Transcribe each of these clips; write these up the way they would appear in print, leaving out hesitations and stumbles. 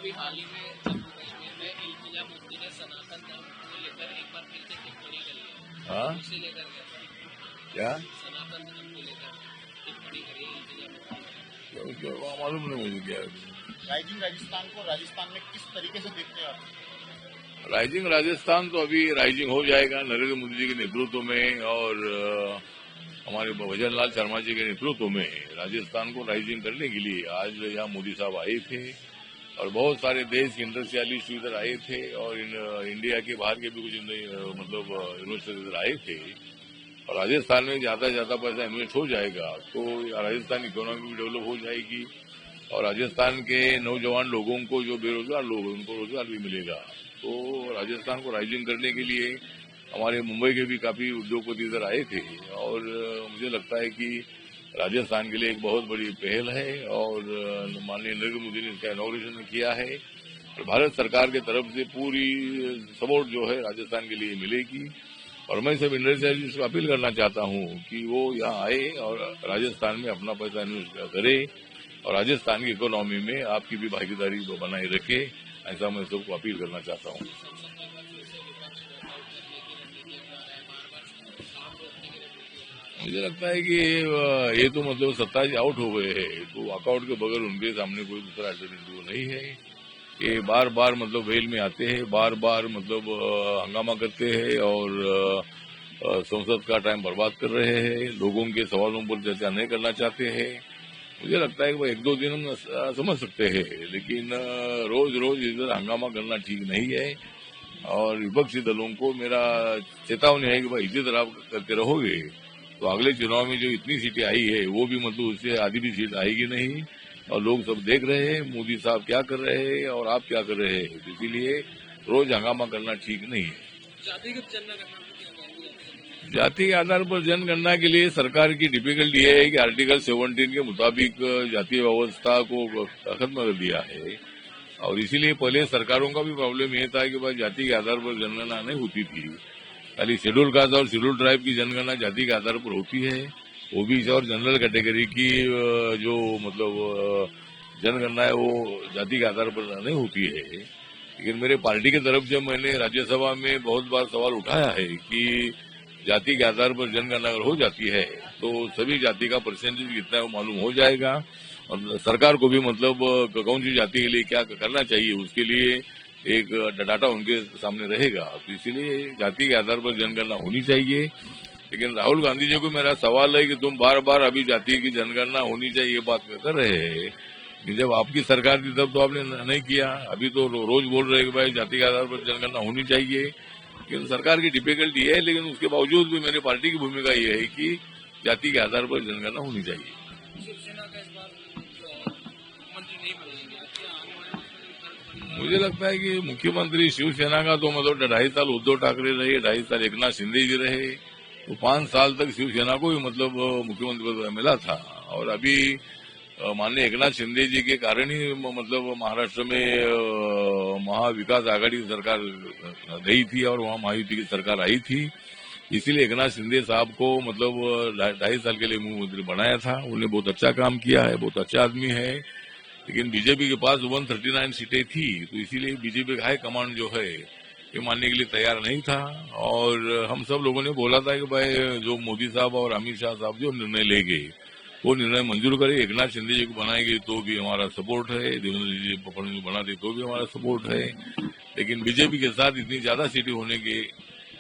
अभी हाल ही में जम्मू कश्मीर में इल्तिजा मुफ्ती ने सनातन धर्म को लेकर एक बार फिर से टिप्पणी करी है। हाँ उसे लेकर क्या सनातन धर्म को लेकर टिप्पणी करी है इल्तिजा मुफ्ती ने। क्या मालूम नहीं मुझे क्या है। राइजिंग राजस्थान को राजस्थान में किस तरीके से देखते हैं आप? राइजिंग राजस्थान तो अभी राइजिंग हो जाएगा नरेंद्र मोदी जी के नेतृत्व में और हमारे भजन लाल शर्मा जी के नेतृत्व में राजस्थान को राइजिंग करने के लिए आज यहाँ मोदी साहब आए थे और बहुत सारे देश के इंडस्ट्रियलिस्ट इधर आए थे और इंडिया के बाहर के भी कुछ मतलब यूनिवर्सिटी इधर आए थे और राजस्थान में ज्यादा से ज्यादा पैसा इन्वेस्ट हो जाएगा तो राजस्थान इकोनॉमी भी डेवलप हो जाएगी और राजस्थान के नौजवान लोगों को जो बेरोजगार लोग हैं उनको रोजगार भी मिलेगा। तो राजस्थान को राइजिंग करने के लिए हमारे मुंबई के भी काफी उद्योगपति इधर आए थे और मुझे लगता है कि राजस्थान के लिए एक बहुत बड़ी पहल है और माननीय नरेंद्र मोदी ने इसका इनॉग्रेशन किया है और भारत सरकार की तरफ से पूरी सपोर्ट जो है राजस्थान के लिए मिलेगी और मैं सब इंडस्ट्रियलिस्ट को अपील करना चाहता हूं कि वो यहाँ आए और राजस्थान में अपना पैसा इन्वेस्ट करे और राजस्थान की इकोनॉमी में आपकी भी भागीदारी बनाए रखे। ऐसा मैं सबको अपील करना चाहता हूँ। मुझे लगता है कि ये तो मतलब सत्ता जी आउट हो गए हैं तो वॉकआउट के बगैर उनके सामने कोई दूसरा अल्टरनेटिव नहीं है। ये बार बार मतलब वेल में आते हैं, बार बार मतलब हंगामा करते हैं और संसद का टाइम बर्बाद कर रहे हैं, लोगों के सवालों पर चर्चा नहीं करना चाहते हैं। मुझे लगता है कि वो एक दो दिन हम समझ सकते हैं लेकिन रोज रोज इधर हंगामा करना ठीक नहीं है और विपक्षी दलों को मेरा चेतावनी है कि भाई इसी तरह करते रहोगे तो अगले चुनाव में जो इतनी सीटें आई है वो भी मतलब उससे आधी भी सीट आएगी नहीं और लोग सब देख रहे हैं मोदी साहब क्या कर रहे हैं और आप क्या कर रहे हैं, इसीलिए रोज हंगामा करना ठीक नहीं है। जाति के आधार पर जनगणना के लिए सरकार की डिफिकल्टी ये है कि आर्टिकल 17 के मुताबिक जातीय व्यवस्था को खत्म कर दिया है और इसीलिए पहले सरकारों का भी प्रॉब्लम ये था कि भाई जाति के आधार पर जनगणना नहीं होती थी, खाली शेड्यूल कास्ट और शेड्यूल ट्राइब की जनगणना जाति के आधार पर होती है। ओबीसी और जनरल कैटेगरी की जो मतलब जनगणना है वो जाति के आधार पर नहीं होती है। लेकिन मेरे पार्टी की तरफ से मैंने राज्यसभा में बहुत बार सवाल उठाया है कि जाति के आधार पर जनगणना अगर हो जाती है तो सभी जाति का परसेंटेज कितना है वो मालूम हो जाएगा और सरकार को भी मतलब कौन सी जाति के लिए क्या करना चाहिए उसके लिए एक डाटा उनके सामने रहेगा। तो इसीलिए जाति के आधार पर जनगणना होनी चाहिए। लेकिन राहुल गांधी जी को मेरा सवाल है कि तुम बार बार अभी जाति की जनगणना होनी चाहिए ये बात कर रहे हैं, जब आपकी सरकार थी तब तो आपने नहीं किया, अभी तो रोज बोल रहे हैं कि भाई जाति के आधार पर जनगणना होनी चाहिए। लेकिन सरकार की डिफिकल्टी है लेकिन उसके बावजूद भी मेरी पार्टी की भूमिका ये है कि जाति के आधार पर जनगणना होनी चाहिए। मुझे लगता है कि मुख्यमंत्री शिवसेना का तो मतलब 2.5 साल उद्धव ठाकरे रहे, 2.5 साल एकनाथ शिंदे जी रहे, तो 5 साल तक शिवसेना को ही मतलब मुख्यमंत्री पद मिला था और अभी माननीय एकनाथ शिंदे जी के कारण ही मतलब महाराष्ट्र में महाविकास आघाड़ी की सरकार गई थी और वहाँ महायुति की सरकार आई थी। इसीलिए एकनाथ शिंदे साहब को मतलब 2.5 साल के लिए मुख्यमंत्री बनाया था। उन्होंने बहुत अच्छा काम किया है, बहुत अच्छा आदमी है, लेकिन बीजेपी के पास 139 सीटें थी तो इसीलिए बीजेपी का हाई कमांड जो है ये मानने के लिए तैयार नहीं था और हम सब लोगों ने बोला था कि भाई जो मोदी साहब और अमित शाह साहब जो निर्णय लेंगे वो निर्णय मंजूर करे, एकनाथ शिंदे जी को बनाएंगे तो भी हमारा सपोर्ट है, देवेंद्र जी फडणवीस बना दे तो भी हमारा सपोर्ट है। लेकिन बीजेपी के साथ इतनी ज्यादा सीटें होने के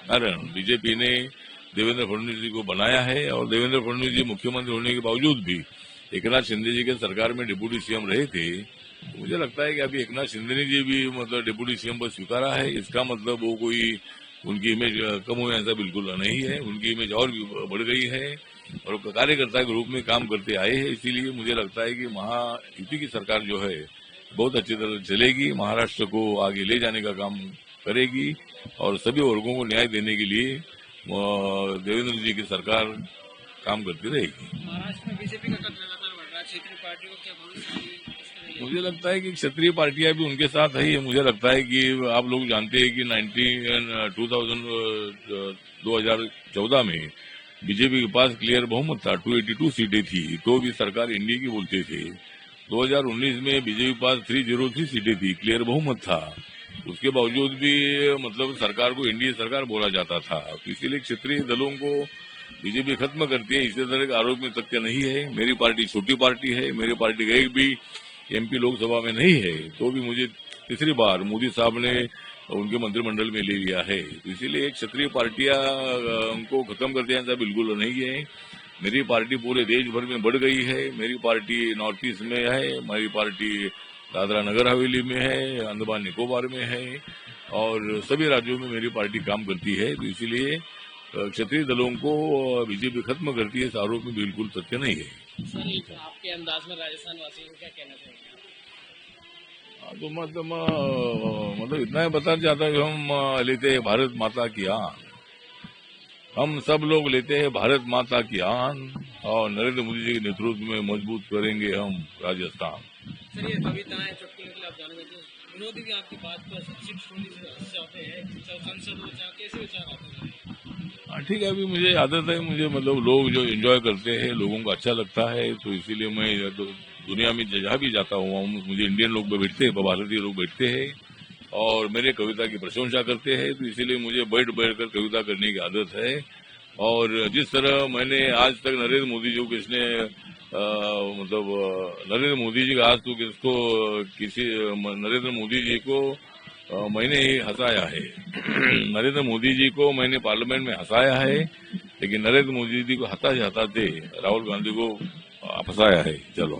कारण बीजेपी ने देवेंद्र फडणवीस जी को बनाया है और देवेंद्र फडणवीस जी मुख्यमंत्री होने के बावजूद भी एकनाथ शिंदे जी के सरकार में डिप्यूटी सीएम रहे थे। तो मुझे लगता है कि अभी एकनाथ शिंदे जी भी मतलब डिप्यूटी सीएम पर स्वीकारा है, इसका मतलब वो कोई उनकी इमेज कम हुई ऐसा बिल्कुल नहीं है, उनकी इमेज और भी बढ़ गई है और कार्यकर्ता के रूप में काम करते आए हैं। इसीलिए मुझे लगता है कि महायुति की सरकार जो है बहुत अच्छी तरह चलेगी, महाराष्ट्र को आगे ले जाने का काम करेगी और सभी वर्गों को न्याय देने के लिए देवेंद्र जी की सरकार काम करती रहेगी। महाराष्ट्र में बीजेपी का कद लगातार बढ़ रहा है, क्षेत्रीय पार्टियों को क्या भविष्य? मुझे लगता है कि क्षेत्रीय पार्टियां भी उनके साथ है। मुझे लगता है कि आप लोग जानते हैं कि 2014 में बीजेपी के पास क्लियर बहुमत था, 282 सीटें थी, तो भी सरकार इंडिया की बोलते थे 2019 में बीजेपी पास 303 सीटें थी, क्लियर बहुमत था। उसके बावजूद भी मतलब सरकार को एनडीए सरकार बोला जाता था। तो इसीलिए क्षेत्रीय दलों को बीजेपी खत्म करती है, इसी तरह का आरोप में तथ्य नहीं है। मेरी पार्टी छोटी पार्टी है, मेरी पार्टी का एक भी एमपी लोकसभा में नहीं है, तो भी मुझे तीसरी बार मोदी साहब ने उनके मंत्रिमंडल में ले लिया है। तो इसीलिए क्षेत्रीय पार्टियां को खत्म कर दिया ऐसा बिल्कुल नहीं है। मेरी पार्टी पूरे देश भर में बढ़ गई है। मेरी पार्टी नॉर्थ ईस्ट में है, मेरी पार्टी दादरा नगर हवेली में है, अंडमान निकोबार में है और सभी राज्यों में मेरी पार्टी काम करती है। तो इसीलिए क्षेत्रीय दलों को बीजेपी खत्म करती है, इस आरोप में बिल्कुल तथ्य नहीं है। सर आपके अंदाज में राजस्थान वासियों को क्या कहना चाहिए? तो मतलब इतना ही बताना चाहता कि हम लेते हैं भारत माता की आन, हम सब लोग लेते हैं भारत माता की आन और नरेंद्र मोदी जी के नेतृत्व में मजबूत करेंगे हम राजस्थान। सर ये कविताएं चुटकुलों के लिए आप जाने जाते हैं, विनोदी भी आपकी बात पर शिक्षक होने से हंस जाते हैं, चाहे संसद हो चाहे कैसे विचार आते हैं? हाँ ठीक है, अभी मुझे आदत है, मुझे मतलब लोग जो एंजॉय करते हैं, लोगों को अच्छा लगता है, तो इसीलिए मैं तो दुनिया में जहाँ भी जाता हूँ मुझे इंडियन लोग बैठते हैं, भारतीय लोग बैठते हैं और मेरे कविता की प्रशंसा करते हैं। तो इसीलिए मुझे बैठ कर कविता करने की आदत है। और जिस तरह मैंने आज तक नरेंद्र मोदी जी को किसने नरेंद्र मोदी जी का आज तो किसको किसी नरेंद्र मोदी जी को मैंने ही हंसाया है नरेंद्र मोदी जी को मैंने पार्लियामेंट में हंसाया है, लेकिन नरेंद्र मोदी जी को हंसाते हंसाते राहुल गांधी को फंसाया है। चलो।